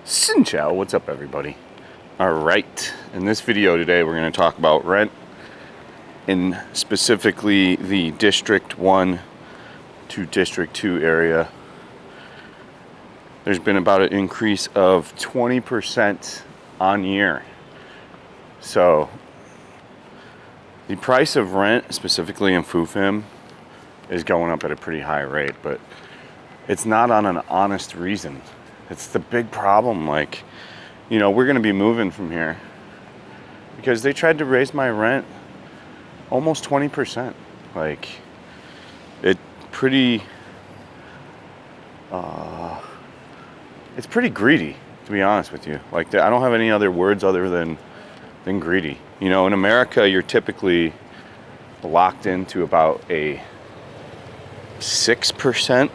Xin chao, what's up everybody? Alright, in this video today we're going to talk about rent in specifically the District 1 to District 2 area. There's been about an increase of 20% on year. So the price of rent, specifically in Thiem, is going up at a pretty high rate, but it's not on an honest reason. It's the big problem. Like, you know, we're going to be moving from here because they tried to raise my rent almost 20%. Like, it's pretty greedy, to be honest with you. Like, I don't have any other words other than greedy. You know, in America, you're typically locked into about a 6%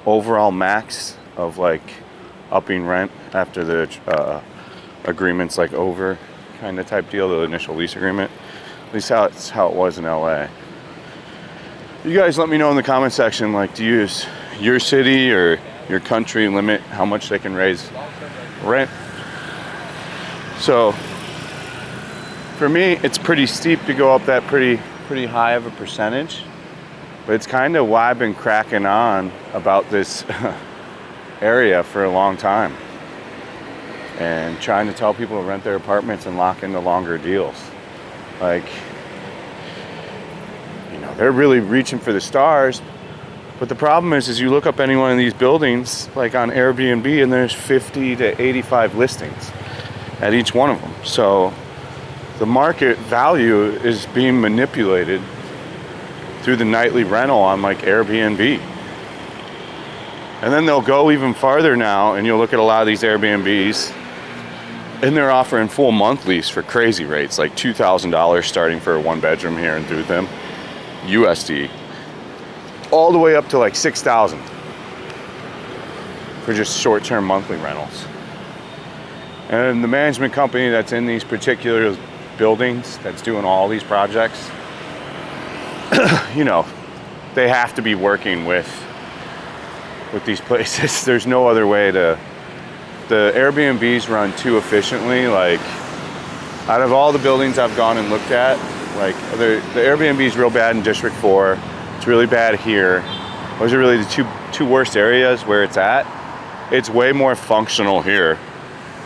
overall max of like upping rent after the agreement's like over kind of type deal, the initial lease agreement. At least that's how it was in LA. You guys let me know in the comment section, like, do you use your city or your country limit how much they can raise rent? So for me, it's pretty steep to go up that pretty high of a percentage, but it's kind of why I've been cracking on about this area for a long time and trying to tell people to rent their apartments and lock into longer deals. Like, you know, they're really reaching for the stars, but the problem is you look up any one of these buildings like on Airbnb and there's 50 to 85 listings at each one of them. So the market value is being manipulated through the nightly rental on like Airbnb. And then they'll go even farther now, and you'll look at a lot of these Airbnbs, and they're offering full monthlies for crazy rates, like $2,000 starting for a one bedroom here in Thiem, USD, all the way up to like $6,000 for just short-term monthly rentals. And the management company that's in these particular buildings that's doing all these projects, you know, they have to be working with these places. There's no other way to. The Airbnbs run too efficiently. Like, out of all the buildings I've gone and looked at, like the Airbnb is real bad in District 4. It's really bad here. Those are really the two worst areas where it's at. It's way more functional here.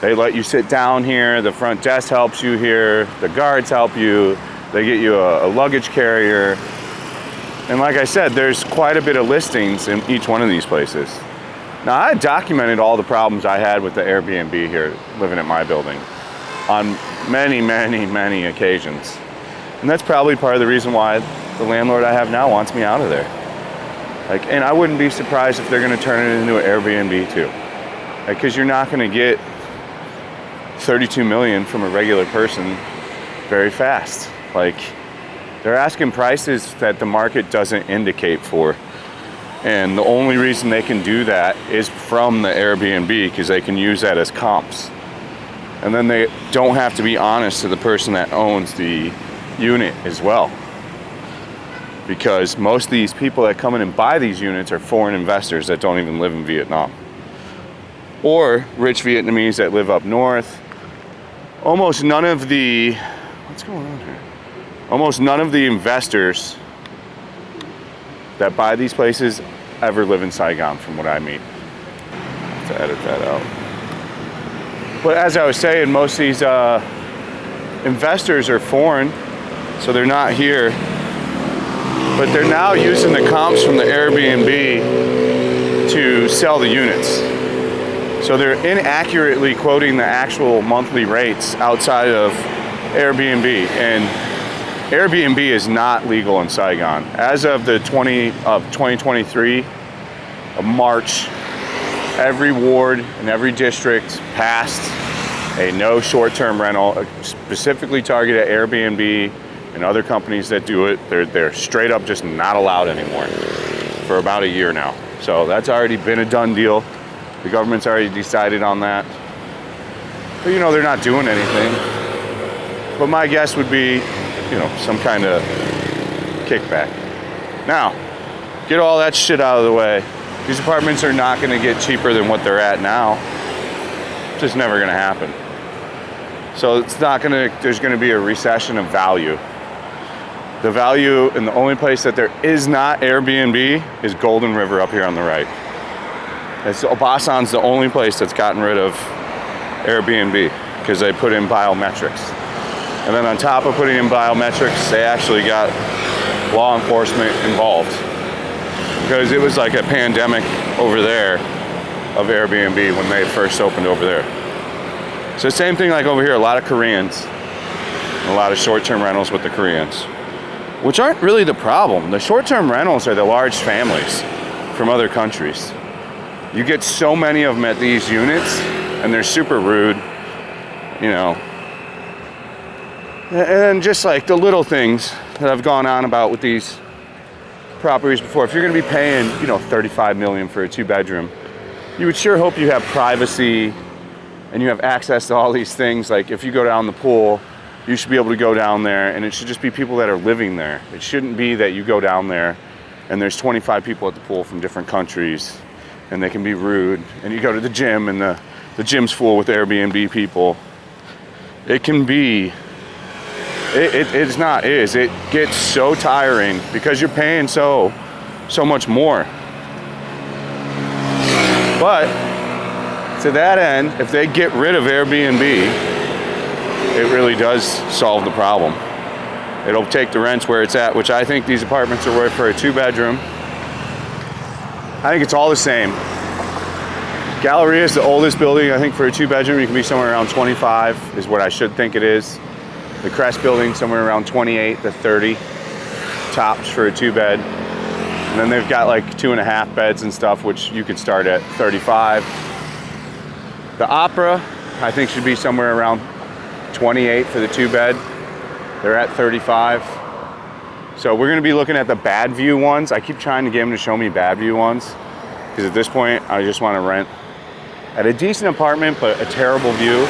They let you sit down here. The front desk helps you here. The guards help you. They get you a luggage carrier. And like I said, there's quite a bit of listings in each one of these places. Now, I documented all the problems I had with the Airbnb here, living at my building, on many occasions. And that's probably part of the reason why the landlord I have now wants me out of there. Like, and I wouldn't be surprised if they're going to turn it into an Airbnb too. Like, because you're not going to get 32 million from a regular person very fast. Like, they're asking prices that the market doesn't indicate for. And the only reason they can do that is from the Airbnb, because they can use that as comps. And then they don't have to be honest to the person that owns the unit as well. Because most of these people that come in and buy these units are foreign investors that don't even live in Vietnam. Or rich Vietnamese that live up north. Almost none of the... What's going on here? Almost none of the investors that buy these places ever live in Saigon, from what I meet. I have to edit that out. But as I was saying, most of these investors are foreign, so they're not here. But they're now using the comps from the Airbnb to sell the units. So they're inaccurately quoting the actual monthly rates outside of Airbnb. And Airbnb is not legal in Saigon. As of the 2023 of March, every ward and every district passed a no short-term rental, specifically targeted at Airbnb and other companies that do it. They're straight up just not allowed anymore for about a year now. So that's already been a done deal. The government's already decided on that. But, you know, they're not doing anything. But my guess would be, you know, some kind of kickback. Now, get all that shit out of the way. These apartments are not going to get cheaper than what they're at now. just never going to happen. So it's not going to, there's going to be a recession of value. The value, and the only place that there is not Airbnb is Golden River up here on the right. Obasan's the only place that's gotten rid of Airbnb because they put in biometrics. And then on top of putting in biometrics, they actually got law enforcement involved. Because it was like a pandemic over there of Airbnb when they first opened over there. So same thing like over here, a lot of Koreans, a lot of short-term rentals with the Koreans, which aren't really the problem. The short-term rentals are the large families from other countries. You get so many of them at these units, and they're super rude, you know. And just like the little things that I've gone on about with these properties before, if you're gonna be paying, you know, $35 million for a 2-bedroom, you would sure hope you have privacy and you have access to all these things. Like if you go down the pool, you should be able to go down there, and it should just be people that are living there. It shouldn't be that you go down there and there's 25 people at the pool from different countries and they can be rude, and you go to the gym and the gym's full with Airbnb people. It can be, it gets so tiring because you're paying so much more. But to that end, if they get rid of Airbnb, it really does solve the problem. It'll take the rents where it's at, which I think these apartments are worth for a 2-bedroom. I think it's all the same. Galleria is the oldest building. I think for a 2-bedroom, you can be somewhere around 25 is what I should think it is. The Crest building, somewhere around 28 to 30 tops for a 2-bed. And then they've got like 2.5 beds and stuff, which you could start at 35. The Opera, I think, should be somewhere around 28 for the 2-bed. They're at 35. So we're gonna be looking at the bad view ones. I keep trying to get them to show me bad view ones, because at this point, I just wanna rent at a decent apartment, but a terrible view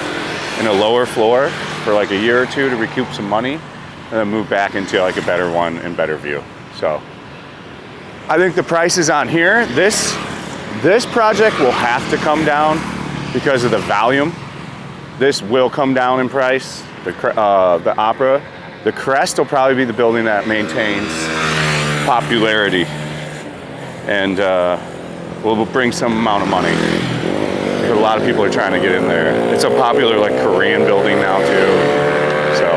in a lower floor for like a year or two to recoup some money, and then move back into like a better one and better view. So I think the prices on here, this project will have to come down because of the volume. This will come down in price, the Opera. The Crest will probably be the building that maintains popularity and will bring some amount of money. But a lot of people are trying to get in there. It's a popular like Korean building now too. So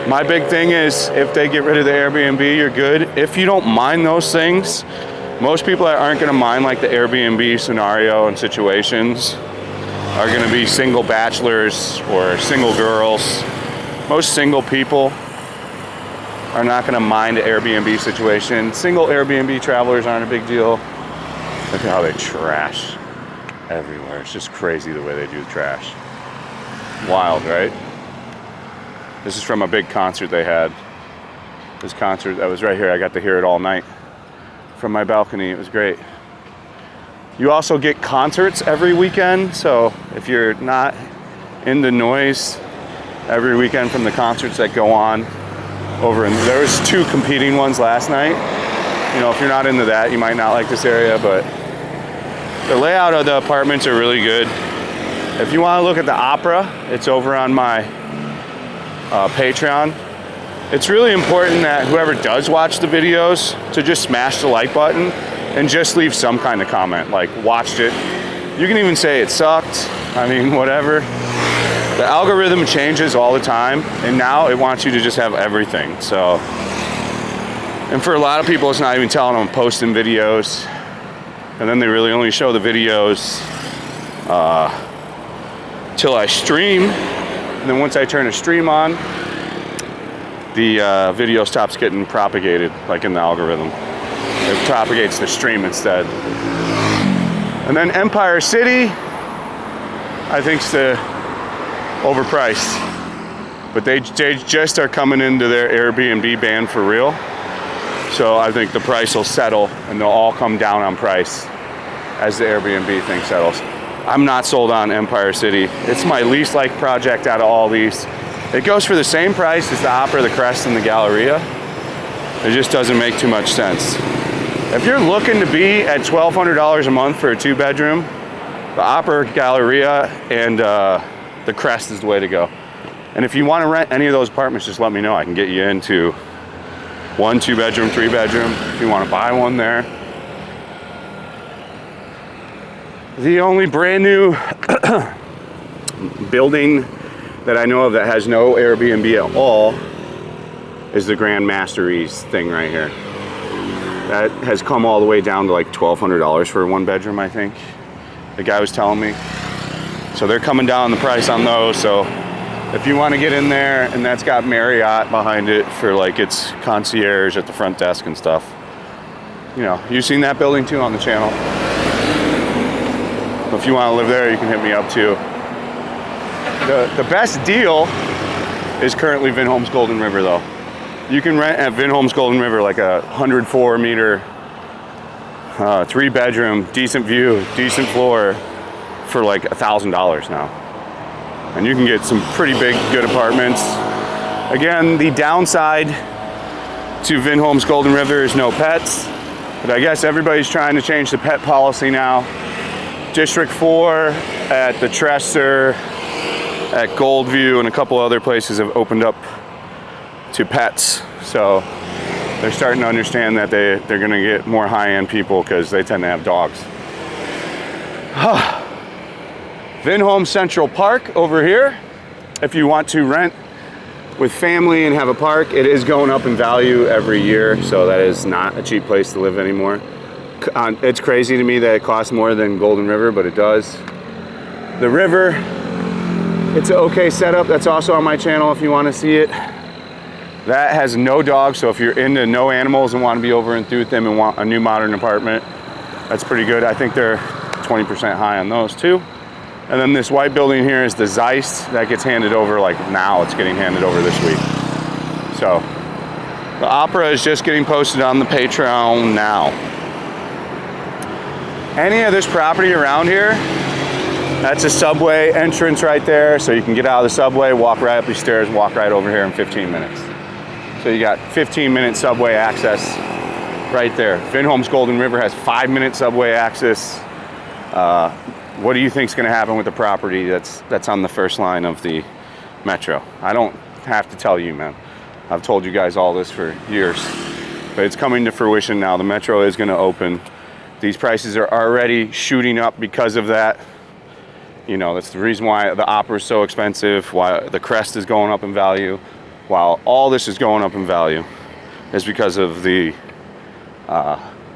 my big thing is, if they get rid of the Airbnb, you're good. If you don't mind those things, most people that aren't gonna mind like the Airbnb scenario and situations are gonna be single bachelors or single girls. Most single people are not gonna mind the Airbnb situation. Single Airbnb travelers aren't a big deal. Look at how they trash everywhere. It's just crazy the way they do the trash. Wild, right? This is from a big concert they had. This concert that was right here, I got to hear it all night from my balcony. It was great. You also get concerts every weekend, so if you're not into noise, every weekend from the concerts that go on over, and there was 2 competing ones last night. You know, if you're not into that, you might not like this area, but the layout of the apartments are really good. If you want to look at the Opera, it's over on my Patreon. It's really important that whoever does watch the videos to just smash the like button and just leave some kind of comment, like watched it. You can even say it sucked. I mean, whatever. The algorithm changes all the time, and now it wants you to just have everything. So, and for a lot of people, it's not even telling them I'm posting videos, and then they really only show the videos till I stream, and then once I turn a stream on, the video stops getting propagated, like in the algorithm. It propagates the stream instead. And then Empire City, I think's overpriced. But they just are coming into their Airbnb ban for real. So I think the price will settle and they'll all come down on price as the Airbnb thing settles. I'm not sold on Empire City. It's my least liked project out of all these. It goes for the same price as the Opera, the Crest, and the Galleria. It just doesn't make too much sense. If you're looking to be at $1,200 a month for a 2-bedroom, The Opera Galleria and the Crest is the way to go. And if you want to rent any of those apartments, just let me know. I can get you into 1, 2 bedroom, 3 bedroom, if you want to buy one there. The only brand new building that I know of that has no Airbnb at all is the Grand Master East thing right here. That has come all the way down to like $1,200 for a 1 bedroom, I think. The guy was telling me. So they're coming down the price on those. So if you want to get in there, and that's got Marriott behind it for like its concierge at the front desk and stuff. You know, you've seen that building too on the channel. If you want to live there, you can hit me up too. The best deal is currently Vinhomes Golden River though. You can rent at Vinhomes Golden River like a 104 meter, 3 bedroom, decent view, decent floor for like $1,000 now. And you can get some pretty big, good apartments. Again, the downside to Vinhomes Golden River is no pets, but I guess everybody's trying to change the pet policy now. District 4 at the Tresser, at Goldview, and a couple other places have opened up to pets. So they're starting to understand that they're gonna get more high-end people because they tend to have dogs. Vinhomes Central Park over here. If you want to rent with family and have a park, it is going up in value every year, so that is not a cheap place to live anymore. It's crazy to me that it costs more than Golden River, but it does. The river, it's an okay setup. That's also on my channel if you want to see it. That has no dogs, so if you're into no animals and want to be over in Thiem and want a new modern apartment, that's pretty good. I think they're 20% high on those too. And then this white building here is the Zeist. That gets handed over like now. It's getting handed over this week. So the Opera is just getting posted on the Patreon now. Any of this property around here, that's a subway entrance right there. So you can get out of the subway, walk right up these stairs, walk right over here in 15 minutes. So you got 15-minute subway access right there. Vinhomes Golden River has 5-minute subway access. What do you think is going to happen with the property that's on the first line of the metro? I don't have to tell you, man. I've told you guys all this for years, but it's coming to fruition now. The metro is going to open. These prices are already shooting up because of that. You know, that's the reason why the Opera is so expensive, why the Crest is going up in value, while all this is going up in value is because of the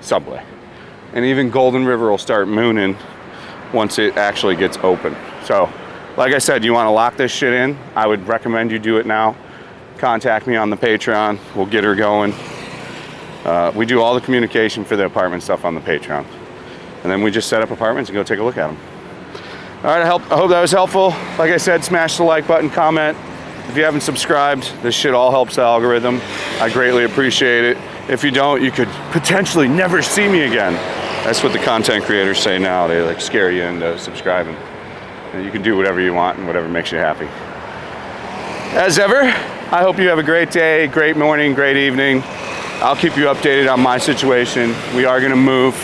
subway. And even Golden River will start mooning once it actually gets open. So, like I said, you want to lock this shit in, I would recommend you do it now. Contact me on the Patreon. We'll get her going. We do all the communication for the apartment stuff on the Patreon. And then we just set up apartments and go take a look at them. All right, I hope that was helpful. Like I said, smash the like button, comment. If you haven't subscribed, this shit all helps the algorithm. I greatly appreciate it. If you don't, you could potentially never see me again. That's what the content creators say now. They like scare you into subscribing. And you can do whatever you want and whatever makes you happy. As ever, I hope you have a great day, great morning, great evening. I'll keep you updated on my situation. We are gonna move.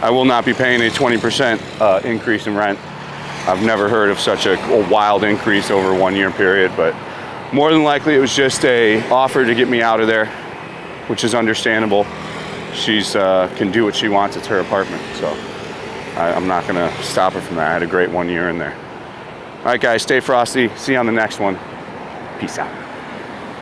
I will not be paying a 20% increase in rent. I've never heard of such a wild increase over a 1 year period, but more than likely it was just a offer to get me out of there, which is understandable. She's can do what she wants. It's her apartment, so I'm not gonna stop her from that. I had a great 1 year in there. All right, guys, stay frosty. See you on the next one. Peace out.